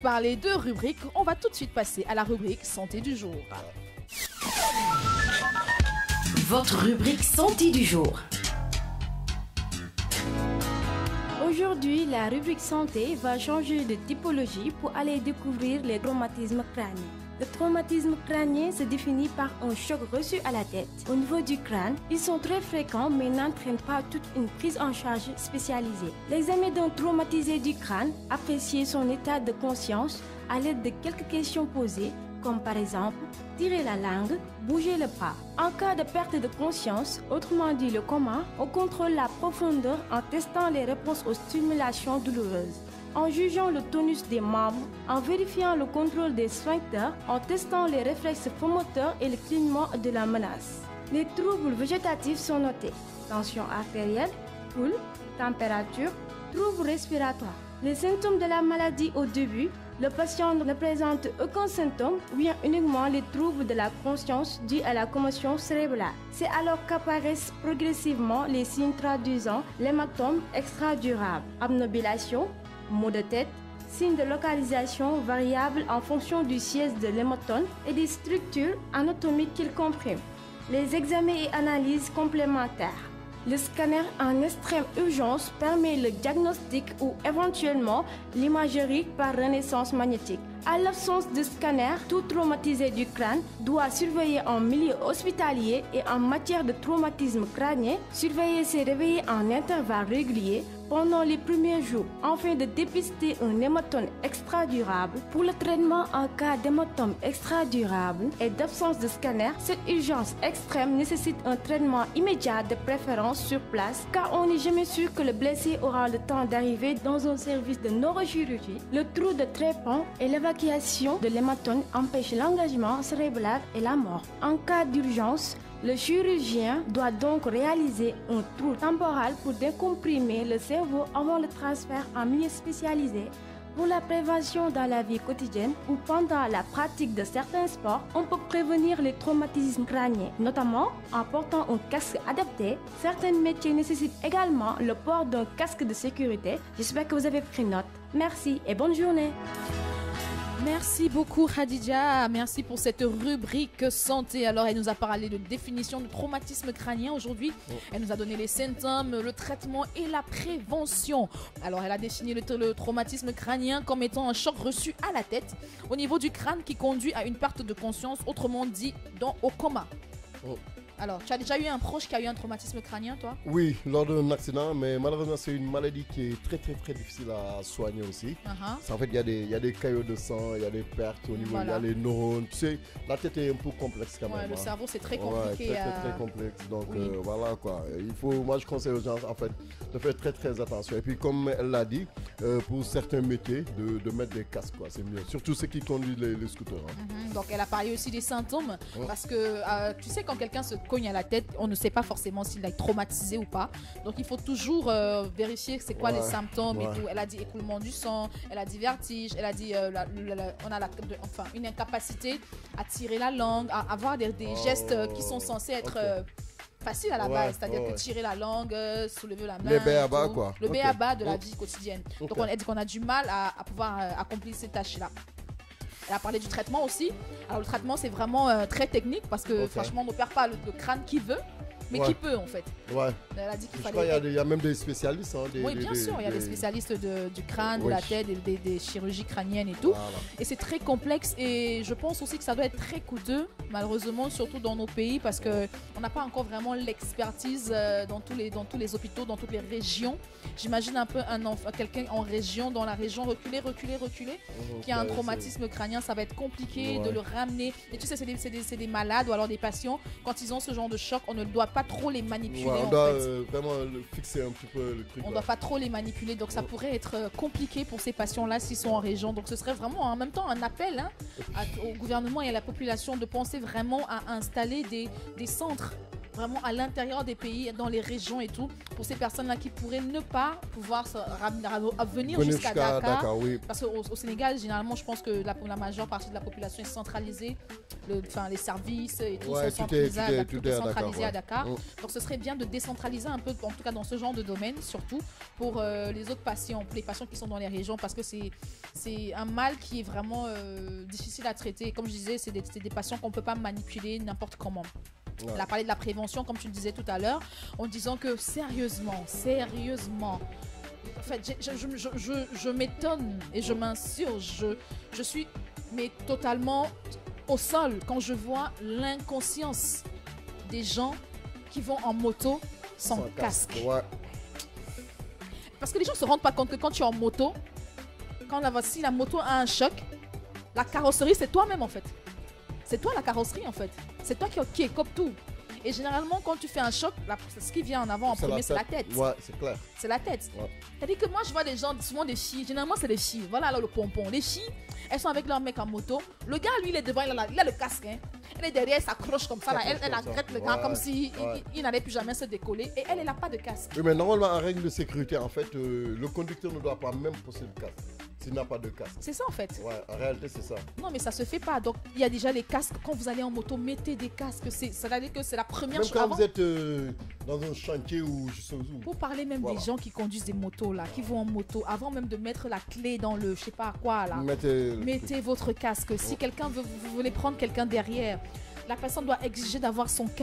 Parler de rubrique, on va tout de suite passer à la rubrique santé du jour. Votre rubrique santé du jour. Aujourd'hui, la rubrique santé va changer de typologie pour aller découvrir les traumatismes crâniens. Le traumatisme crânien se définit par un choc reçu à la tête. Au niveau du crâne, ils sont très fréquents mais n'entraînent pas toute une prise en charge spécialisée. L'examen d'un traumatisé du crâne apprécie son état de conscience à l'aide de quelques questions posées, comme par exemple tirer la langue, bouger le bras. En cas de perte de conscience, autrement dit le coma, on contrôle la profondeur en testant les réponses aux stimulations douloureuses, en jugeant le tonus des membres, en vérifiant le contrôle des sphincters, en testant les réflexes promoteurs et le clignement de la menace. Les troubles végétatifs sont notés: tension artérielle, pouls, température, troubles respiratoires. Les symptômes de la maladie au début: le patient ne présente aucun symptôme ou bien uniquement les troubles de la conscience dus à la commotion cérébrale. C'est alors qu'apparaissent progressivement les signes traduisant l'hématome extradurable: obnubilation, maux de tête, signes de localisation variables en fonction du siège de l'hématome et des structures anatomiques qu'il comprime. Les examens et analyses complémentaires. Le scanner en extrême urgence permet le diagnostic ou éventuellement l'imagerie par renaissance magnétique. À l'absence de scanner, tout traumatisé du crâne doit surveiller en milieu hospitalier et en matière de traumatisme crânien, surveiller ses réveils en intervalles réguliers pendant les premiers jours, afin de dépister un hématome extradurable. Pour le traitement en cas d'hématome extradurable et d'absence de scanner, cette urgence extrême nécessite un traitement immédiat, de préférence sur place, car on n'est jamais sûr que le blessé aura le temps d'arriver dans un service de neurochirurgie. Le trou de trépan et l'évacuation de l'hématome empêchent l'engagement cérébral et la mort. En cas d'urgence, le chirurgien doit donc réaliser un trou temporal pour décomprimer le cerveau avant le transfert en milieu spécialisé. Pour la prévention dans la vie quotidienne ou pendant la pratique de certains sports, on peut prévenir les traumatismes crâniens, notamment en portant un casque adapté. Certains métiers nécessitent également le port d'un casque de sécurité. J'espère que vous avez pris note. Merci et bonne journée. Merci beaucoup Khadija, merci pour cette rubrique santé. Alors elle nous a parlé de définition de traumatisme crânien aujourd'hui. Elle nous a donné les symptômes, le traitement et la prévention. Alors elle a défini le traumatisme crânien comme étant un choc reçu à la tête au niveau du crâne qui conduit à une perte de conscience, autrement dit au coma. Alors, tu as déjà eu un proche qui a eu un traumatisme crânien, toi? Oui, lors d'un accident, mais malheureusement, c'est une maladie qui est très difficile à soigner aussi. En fait, il y a des caillots de sang, il y a des pertes au niveau, il y a les neurones. Tu sais, la tête est un peu complexe quand même. Le cerveau, c'est très compliqué. Très complexe. Donc, voilà quoi. Moi, je conseille aux gens, en fait, de faire très attention. Et puis, comme elle l'a dit, pour certains métiers, de mettre des casques, quoi. C'est mieux. Surtout ceux qui conduisent les scooters. Donc, elle a parlé aussi des symptômes. Parce que, tu sais, quand quelqu'un se cogne à la tête, on ne sait pas forcément s'il a été traumatisé ou pas. Donc il faut toujours vérifier c'est quoi les symptômes et tout. Elle a dit écoulement du sang, elle a dit vertige, elle a dit on a une incapacité à tirer la langue, à avoir des gestes qui sont censés être facile à la base, c'est-à-dire que tirer la langue, soulever la main, les b.a.-ba quoi. Le b.a.-ba de la vie quotidienne. Donc on a dit qu'on a du mal à pouvoir accomplir ces tâches-là. Elle a parlé du traitement aussi. Alors le traitement c'est vraiment très technique parce que franchement on n'opère pas le crâne qui veut, mais qui peut en fait. Elle a dit qu'il fallait. Il y a même des spécialistes. Oui, bien sûr, il y a des spécialistes du crâne, de la tête, des chirurgies crâniennes et tout. Et c'est très complexe et je pense aussi que ça doit être très coûteux, malheureusement, surtout dans nos pays parce qu'on n'a pas encore vraiment l'expertise dans tous les hôpitaux, dans toutes les régions. J'imagine un peu quelqu'un en région, dans la région reculée, qui a un traumatisme crânien, ça va être compliqué de le ramener. Et tu sais, c'est des malades ou alors des patients, quand ils ont ce genre de choc, on ne doit pas trop les manipuler. On doit vraiment fixer un petit peu le truc. On ne doit pas trop les manipuler, donc ça pourrait être compliqué pour ces patients-là s'ils sont en région. Donc ce serait vraiment en même temps un appel au gouvernement et à la population de penser vraiment à installer des centres vraiment à l'intérieur des pays, dans les régions et tout, pour ces personnes-là qui pourraient ne pas pouvoir venir jusqu'à Dakar. Oui. Parce qu'au Sénégal, généralement, je pense que la majeure partie de la population est centralisée. Les services et tout sont centralisés à Dakar. Donc ce serait bien de décentraliser un peu, en tout cas dans ce genre de domaine, surtout pour les autres patients, pour les patients qui sont dans les régions, parce que c'est un mal qui est vraiment difficile à traiter. Comme je disais, c'est des patients qu'on ne peut pas manipuler n'importe comment. Ouais. Elle a parlé de la prévention, comme tu le disais tout à l'heure, en disant que sérieusement, en fait, je m'étonne et je m'insurge. Je suis mais totalement au sol quand je vois l'inconscience des gens qui vont en moto sans casque. Ouais. Parce que les gens ne se rendent pas compte que quand tu es en moto, si la moto a un choc, la carrosserie, c'est toi-même en fait. C'est toi la carrosserie en fait. C'est toi qui écope tout. Et généralement, quand tu fais un choc, ce qui vient en avant en premier, c'est la tête. Ouais, c'est clair. C'est la tête. Ouais. C'est-à-dire que moi, je vois des gens, souvent des filles, généralement, c'est des filles. Voilà là, le pompon. Les filles, elles sont avec leur mec en moto. Le gars, lui, il est devant, il a le casque. Hein. Elle est derrière, elle s'accroche comme ça. Là. Elle agrette le gars comme si il n'allait plus jamais se décoller. Et elle n'a pas de casque. Oui, mais normalement, en règle de sécurité, en fait, le conducteur ne doit pas même posséder le casque. S'il n'a pas de casque. C'est ça en fait. Ouais, en réalité, c'est ça. Non, mais ça se fait pas. Donc, il y a déjà les casques. Quand vous allez en moto, mettez des casques. C'est-à-dire que c'est la première chose. Même quand vous êtes dans un chantier ou je sais où. Pour parler même des gens qui conduisent des motos là, qui vont en moto, avant même de mettre la clé dans le je sais pas quoi là, mettez votre casque. Si quelqu'un vous voulez prendre quelqu'un derrière, la personne doit exiger d'avoir son casque.